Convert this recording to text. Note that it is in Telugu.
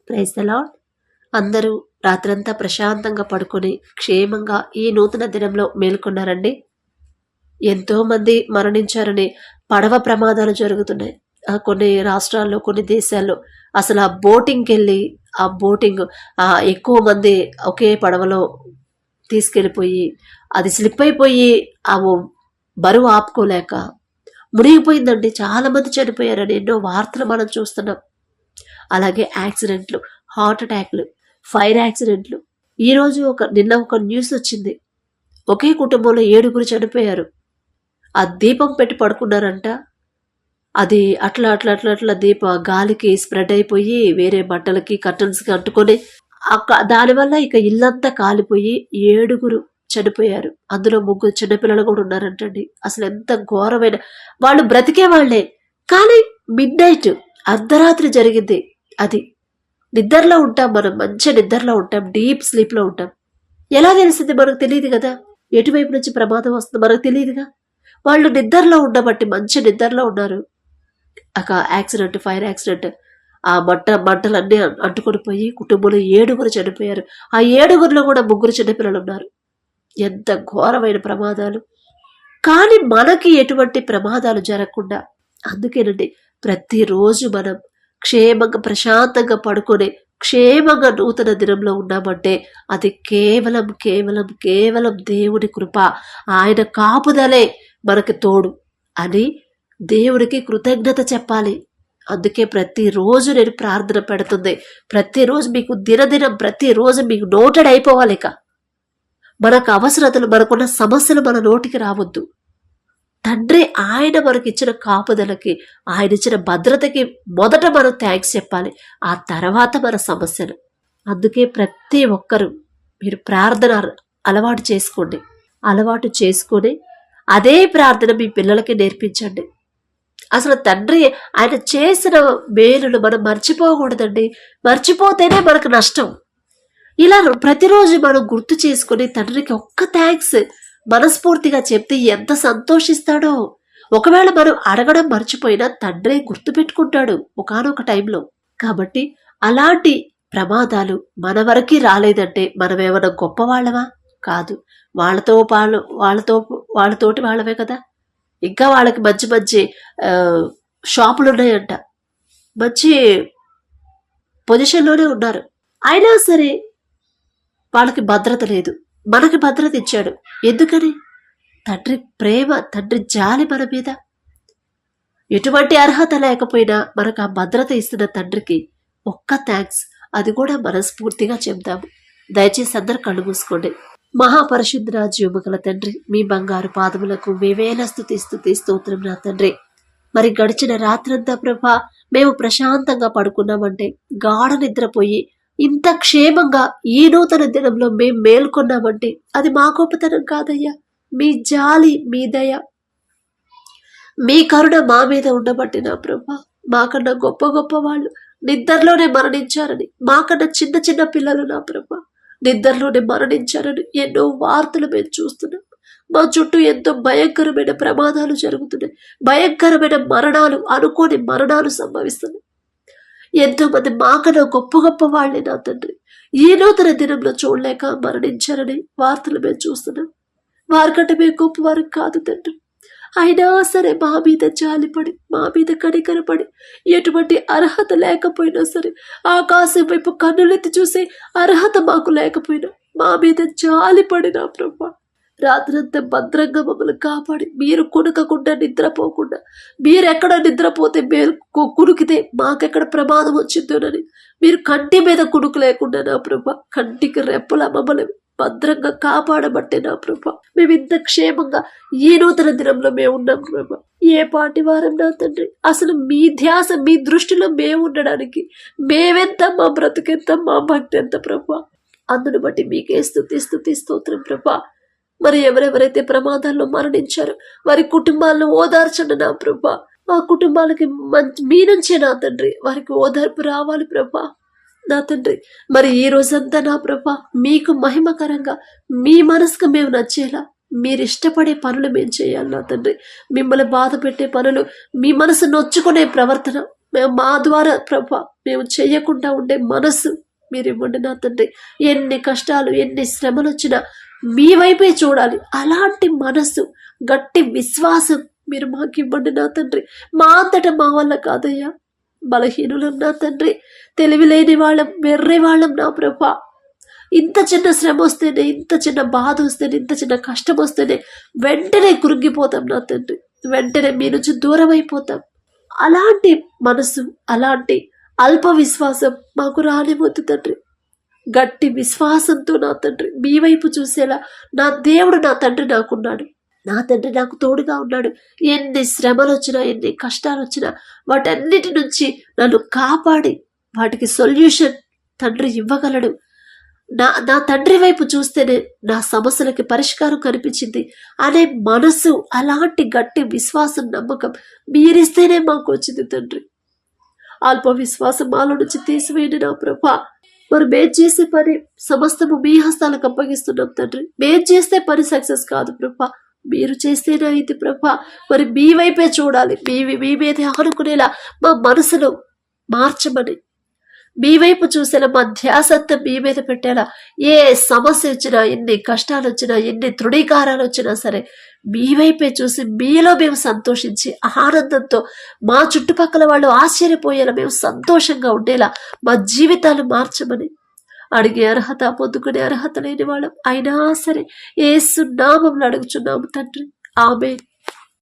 Praise the lord. అందరూ రాత్రంతా ప్రశాంతంగా పడుకొని క్షేమంగా ఈ నూతన దినంలో మేల్కొన్నారండి. ఎంతో మంది మరణించారని పడవ ప్రమాదాలు జరుగుతున్నాయి. కొన్ని రాష్ట్రాల్లో, కొన్ని దేశాల్లో అసలు ఆ బోటింగ్కి వెళ్ళి ఆ బోటింగ్ ఎక్కువ మంది ఒకే పడవలో తీసుకెళ్ళిపోయి అది స్లిప్ అయిపోయి ఆ బరువు ఆపుకోలేక మునిగిపోయిందండి. చాలా మంది చనిపోయారని ఎన్నో వార్తలు మనం చూస్తున్నాం. అలాగే యాక్సిడెంట్లు, హార్ట్ అటాక్లు, ఫైర్ యాక్సిడెంట్లు. ఈరోజు నిన్న ఒక న్యూస్ వచ్చింది. ఒకే కుటుంబంలో 7 చనిపోయారు. ఆ దీపం పెట్టి పడుకున్నారంట. అది అట్లా అట్లా అట్లా అట్లా గాలికి స్ప్రెడ్ అయిపోయి వేరే బట్టలకి, కర్టన్స్కి అంటుకొని దానివల్ల ఇక ఇల్లంతా కాలిపోయి 7 చనిపోయారు. అందులో 3 చిన్నపిల్లలు కూడా ఉన్నారంటండి. అసలు ఎంత ఘోరమైన, వాళ్ళు బ్రతికే వాళ్లే, కానీ మిడ్ నైట్ అర్ధరాత్రి జరిగింది. అది నిద్రలో ఉంటాం, మనం మంచి నిద్రలో ఉంటాం, డీప్ స్లీప్లో ఉంటాం. ఎలా తెలిసింది మనకు తెలియదు కదా, ఎటువైపు నుంచి ప్రమాదం వస్తుంది మనకు తెలియదుగా. వాళ్ళు నిద్రలో ఉండబట్టి మంచి నిద్రలో ఉన్నారు. యాక్సిడెంట్, ఫైర్ యాక్సిడెంట్, ఆ మంటలన్నీ అంటుకొని పోయి కుటుంబంలో 7 చనిపోయారు. ఆ 7లో కూడా 3 చిన్నపిల్లలు ఉన్నారు. ఎంత ఘోరమైన ప్రమాదాలు. కానీ మనకి ఎటువంటి ప్రమాదాలు జరగకుండా, అందుకేనండి ప్రతిరోజు మనం క్షేమంగా ప్రశాంతంగా పడుకొని క్షేమంగా నూతన దినంలో ఉన్నామంటే అది కేవలం కేవలం కేవలం దేవుడి కృప, ఆయన కాపుదలే మనకి తోడు అని దేవుడికి కృతజ్ఞత చెప్పాలి. అందుకే ప్రతిరోజు నేను ప్రార్థన పెడుతుంది. ప్రతిరోజు మీకు దినదినం ప్రతిరోజు మీకు నోటెడ్ అయిపోవాలి. ఇక మనకు అవసరతలు, మనకున్న సమస్యలు మన నోటికి రావద్దు. తండ్రి ఆయన మనకిచ్చిన కాపుదలకి, ఆయన ఇచ్చిన భద్రతకి మొదట మనం థ్యాంక్స్ చెప్పాలి, ఆ తర్వాత మన సమస్యలు. అందుకే ప్రతి ఒక్కరూ మీరు ప్రార్థన అలవాటు చేసుకోండి. అలవాటు చేసుకొని అదే ప్రార్థన మీ పిల్లలకి నేర్పించండి. అసలు తండ్రి ఆయన చేసిన మేలును మనం మర్చిపోకూడదండి. మర్చిపోతేనే మనకు నష్టం. ఇలా ప్రతిరోజు మనం గుర్తు చేసుకుని తండ్రికి ఒక్క థ్యాంక్స్ మనస్ఫూర్తిగా చెప్తే ఎంత సంతోషిస్తాడో. ఒకవేళ మనం అడగడం మర్చిపోయినా తండ్రే గుర్తుపెట్టుకుంటాడు ఒకానొక టైంలో. కాబట్టి అలాంటి ప్రమాదాలు మన వరకు రాలేదంటే మనం ఏమైనా గొప్పవాళ్ళమా? కాదు. వాళ్ళతోటి వాళ్ళమే కదా. ఇంకా వాళ్ళకి మంచి మంచి షాపులు ఉన్నాయంట, మంచి పొజిషన్లోనే ఉన్నారు. అయినా సరే వాళ్ళకి భద్రత లేదు. మనకి భద్రత ఇచ్చాడు. ఎందుకని? తండ్రి ప్రేమ, తండ్రి జాలి మన మీద. ఎటువంటి అర్హత లేకపోయినా మనకు ఆ భద్రత ఇస్తున్న తండ్రికి ఒక్క థ్యాంక్స్, అది కూడా మనస్ఫూర్తిగా చెప్దాము. దయచేసి అందరు కళ్ళు మూసుకోండి. మహాపరిశుద్ధ జీవముగల తండ్రి, మీ బంగారు పాదములకు మేవేల స్తుతి స్తోత్రం నా తండ్రి. మరి గడిచిన రాత్రంతా ప్రభా మేము ప్రశాంతంగా పడుకున్నామంటే, గాఢ నిద్రపోయి ఇంత క్షేమంగా ఈ నూతన దినంలో మేము మేల్కొన్నామంటే అది మా గొప్పతనం కాదయ్యా. మీ జాలి, మీ దయ, మీ కరుణ మా మీద ఉండబట్టి నా ప్రభా, మాకన్నా గొప్ప గొప్ప వాళ్ళు నిద్రలోనే మరణించారని, మాకన్నా చిన్న చిన్న పిల్లలు నా ప్రభా నిద్రలోనే మరణించారని ఎన్నో వార్తలు మేము చూస్తున్నాం. మా చుట్టూ ఎంతో భయంకరమైన ప్రమాదాలు జరుగుతున్నాయి. భయంకరమైన మరణాలు, అనుకోని మరణాలు సంభవిస్తున్నాయి. ఎంతో మంది మాకన్నా గొప్ప గొప్ప వాళ్ళే నా తండ్రి ఈ నూతన దినంలో చూడలేక మరణించారని వార్తలు మేము చూస్తున్నాం. వారికంటే మేము గొప్పవారు కాదు తండ్రి. అయినా సరే మా మీద జాలిపడి, మా మీద కనికరపడి, ఎటువంటి అర్హత లేకపోయినా సరే ఆకాశం వైపు కన్నులెత్తి చూసే అర్హత మాకు లేకపోయినా మా మీద జాలిపడి నా ప్రభా రాత్రంతా భద్రంగా మమ్మల్ని కాపాడి, మీరు కొనుకకుండా నిద్రపోకుండా, మీరెక్కడ నిద్రపోతే మీరు కునుకితే మాకెక్కడ ప్రమాదం వచ్చిందోనని మీరు కంటి మీద కునుకు లేకుండా నా ప్రభా కంటికి రెప్పలా మమ్మల్ని భద్రంగా కాపాడబట్టే నా ప్రభా మేము ఇంత క్షేమంగా ఈ నూతన దినంలో మేము ఉన్నాం ప్రభా. ఏ పాటి వారం నా తండ్రి, అసలు మీ ధ్యాస, మీ దృష్టిలో మేము ఉండడానికి మేమెంత, మా బ్రతుకెంత, మా భక్తి ఎంత ప్రభా. అందును బట్టి మీకే స్తుతి స్తోత్రం ప్రభా. మరి ఎవరెవరైతే ప్రమాదాల్లో మరణించారో వారి కుటుంబాలను ఓదార్చండి నా ప్రభా. ఆ కుటుంబాలకి మీ నుంచే నా తండ్రి వారికి ఓదార్పు రావాలి ప్రభా నా తండ్రి. మరి ఈ రోజంతా నా ప్రభా మీకు మహిమకరంగా, మీ మనసుకు మేము నచ్చేలా, మీరు ఇష్టపడే పనులు మేము చేయాలి నా తండ్రి. మిమ్మల్ని బాధ పెట్టే పనులు, మీ మనసు నొచ్చుకునే ప్రవర్తన మేము మా ద్వారా ప్రభా మేము చేయకుండా ఉండే మనసు మీరు ఇవ్వండి నా తండ్రి. ఎన్ని కష్టాలు ఎన్ని శ్రమలు వచ్చినా మీ వైపే చూడాలి అలాంటి మనసు, గట్టి విశ్వాసం మీరు మాకు ఇవ్వండి నా తండ్రి. మా అంతటా మా వల్ల కాదయ్యా, బలహీనులం నా తండ్రి, తెలివి లేని వాళ్ళం, వెర్రే వాళ్ళం నా ప్రభా. ఇంత చిన్న శ్రమ వస్తేనే, ఇంత చిన్న బాధ వస్తేనే, ఇంత చిన్న కష్టం వస్తేనే వెంటనే కురుంగిపోతాం నా తండ్రి, వెంటనే మీ నుంచి దూరం అయిపోతాం. అలాంటి మనసు, అలాంటి అల్ప విశ్వాసం మాకు రానివద్దు తండ్రి. గట్టి విశ్వాసంతో నా తండ్రి మీ వైపు చూసేలా నా దేవుడు నా తండ్రి నాకున్నాడు, నా తండ్రి నాకు తోడుగా ఉన్నాడు. ఎన్ని శ్రమలు వచ్చినా ఎన్ని కష్టాలు వచ్చినా వాటన్నిటి నుంచి నన్ను కాపాడి వాటికి సొల్యూషన్ తండ్రి ఇవ్వగలడు. నా తండ్రి వైపు చూస్తేనే నా సమస్యలకి పరిష్కారం కనిపించింది అనే మనసు, అలాంటి గట్టి విశ్వాసం, నమ్మకం మీరిస్తేనే మాకు వచ్చింది తండ్రి. అల్ప విశ్వాసం మాలో నుంచి తీసివేయండి నా ప్రభా. మరి మేం చేసే పని సమస్తము మీ హస్తాలకు అప్పగిస్తున్నాం తండ్రి. మేం చేస్తే పని సక్సెస్ కాదు ప్రభా, మీరు చేస్తేనే అయింది ప్రభా. మరి మీ వైపే చూడాలి, మీ మీదే ఆనుకునేలా మా మనసును మార్చమని, మీ వైపు చూసేలా మా ధ్యాసంతా మీ మీద పెట్టేలా, ఏ సమస్య వచ్చినా, ఎన్ని కష్టాలు వచ్చినా, ఎన్ని తృణీకారాలు వచ్చినా సరే మీ వైపే చూసి మీలో మేము సంతోషించి ఆనందంతో మా చుట్టుపక్కల వాళ్ళు ఆశ్చర్యపోయేలా మేము సంతోషంగా ఉండేలా మా జీవితాలు మార్చమని అడిగే అర్హత, పొందుకునే అర్హత లేని వాళ్ళం అయినా సరే యేసు నామములో అడుగుచున్నాము తండ్రి. ఆమేన్.